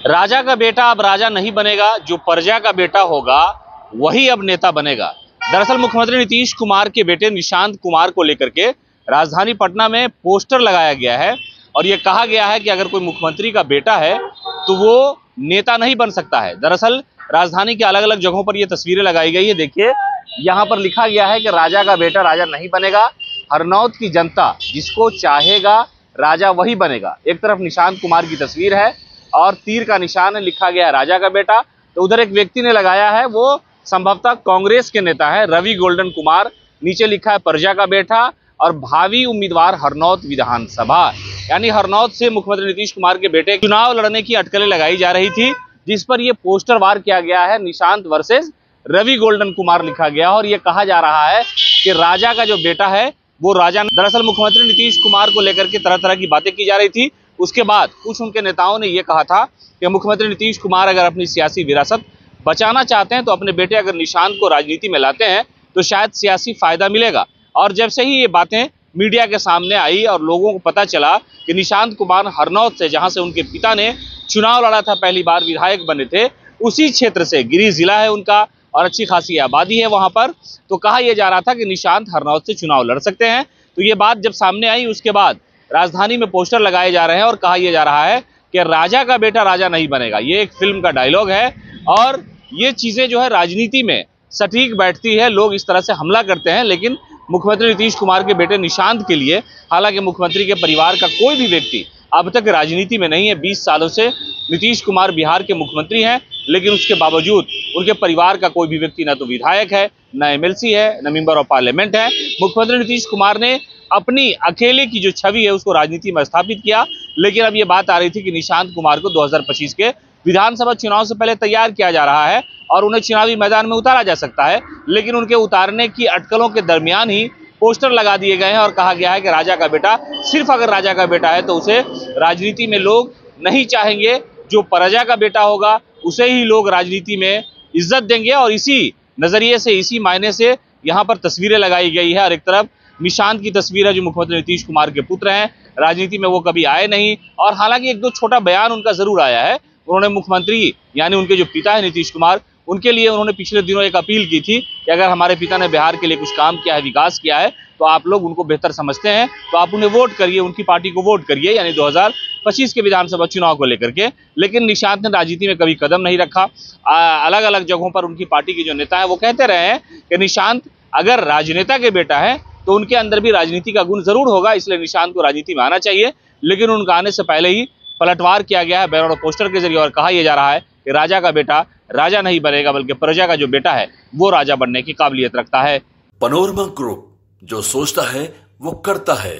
राजा का बेटा अब राजा नहीं बनेगा, जो प्रजा का बेटा होगा वही अब नेता बनेगा। दरअसल मुख्यमंत्री नीतीश कुमार के बेटे निशांत कुमार को लेकर के राजधानी पटना में पोस्टर लगाया गया है और यह कहा गया है कि अगर कोई मुख्यमंत्री का बेटा है तो वो नेता नहीं बन सकता है। दरअसल राजधानी के अलग अलग जगहों पर ये तस्वीरें लगाई गई है। देखिए, यहाँ पर लिखा गया है कि राजा का बेटा राजा नहीं बनेगा, हरनौत की जनता जिसको चाहेगा राजा वही बनेगा। एक तरफ निशांत कुमार की तस्वीर है और तीर का निशान है, लिखा गया है राजा का बेटा। तो उधर एक व्यक्ति ने लगाया है, वो संभवतः कांग्रेस के नेता है, रवि गोल्डन कुमार। नीचे लिखा है प्रजा का बेटा और भावी उम्मीदवार हरनौत विधानसभा। यानी हरनौत से मुख्यमंत्री नीतीश कुमार के बेटे चुनाव लड़ने की अटकलें लगाई जा रही थी, जिस पर यह पोस्टर वार किया गया है, निशांत वर्सेस रवि गोल्डन कुमार लिखा गया और यह कहा जा रहा है कि राजा का जो बेटा है वो राजा। दरअसल मुख्यमंत्री नीतीश कुमार को लेकर के तरह तरह की बातें की जा रही थी। उसके बाद कुछ उनके नेताओं ने यह कहा था कि मुख्यमंत्री नीतीश कुमार अगर अपनी सियासी विरासत बचाना चाहते हैं तो अपने बेटे अगर निशांत को राजनीति में लाते हैं तो शायद सियासी फायदा मिलेगा। और जब से ही ये बातें मीडिया के सामने आई और लोगों को पता चला कि निशांत कुमार हरनौत से, जहां से उनके पिता ने चुनाव लड़ा था, पहली बार विधायक बने थे, उसी क्षेत्र से, गिरी जिला है उनका और अच्छी खासी आबादी है वहां पर, तो कहा यह जा रहा था कि निशांत हरनौत से चुनाव लड़ सकते हैं। तो ये बात जब सामने आई उसके बाद राजधानी में पोस्टर लगाए जा रहे हैं और कहा यह जा रहा है कि राजा का बेटा राजा नहीं बनेगा। ये एक फिल्म का डायलॉग है और ये चीजें जो है राजनीति में सटीक बैठती है। लोग इस तरह से हमला करते हैं, लेकिन मुख्यमंत्री नीतीश कुमार के बेटे निशांत के लिए, हालांकि मुख्यमंत्री के परिवार का कोई भी व्यक्ति अब तक राजनीति में नहीं है। 20 सालों से नीतीश कुमार बिहार के मुख्यमंत्री हैं, लेकिन उसके बावजूद उनके परिवार का कोई भी व्यक्ति ना तो विधायक है, ना एमएलसी है, ना मेंबर ऑफ पार्लियामेंट है। मुख्यमंत्री नीतीश कुमार ने अपनी अकेले की जो छवि है उसको राजनीति में स्थापित किया। लेकिन अब ये बात आ रही थी कि निशांत कुमार को 2025 के विधानसभा चुनाव से पहले तैयार किया जा रहा है और उन्हें चुनावी मैदान में उतारा जा सकता है, लेकिन उनके उतारने की अटकलों के दरमियान ही पोस्टर लगा दिए गए हैं और कहा गया है कि राजा का बेटा, सिर्फ अगर राजा का बेटा है तो उसे राजनीति में लोग नहीं चाहेंगे, जो प्रजा का बेटा होगा उसे ही लोग राजनीति में इज्जत देंगे। और इसी नजरिए से, इसी मायने से यहाँ पर तस्वीरें लगाई गई है। और एक तरफ निशांत की तस्वीर है जो मुख्यमंत्री नीतीश कुमार के पुत्र हैं, राजनीति में वो कभी आए नहीं और हालांकि एक दो छोटा बयान उनका जरूर आया है। उन्होंने मुख्यमंत्री यानी उनके जो पिता है नीतीश कुमार, उनके लिए उन्होंने पिछले दिनों एक अपील की थी कि अगर हमारे पिता ने बिहार के लिए कुछ काम किया है, विकास किया है, तो आप लोग उनको बेहतर समझते हैं तो आप उन्हें वोट करिए, उनकी पार्टी को वोट करिए, यानी 2025 के विधानसभा चुनाव को लेकर के। लेकिन निशांत ने राजनीति में कभी कदम नहीं रखा। अलग अलग जगहों पर उनकी पार्टी के जो नेता है वो कहते रहे हैं कि निशांत अगर राजनेता के बेटा है तो उनके अंदर भी राजनीति का गुण जरूर होगा, इसलिए निशांत को राजनीति में आना चाहिए। लेकिन उनका आने से पहले ही पलटवार किया गया है बैनर और पोस्टर के जरिए और कहा यह जा रहा है कि राजा का बेटा राजा नहीं बनेगा, बल्कि प्रजा का जो बेटा है वो राजा बनने की काबिलियत रखता है। पनोरमा ग्रुप, जो सोचता है वो करता है।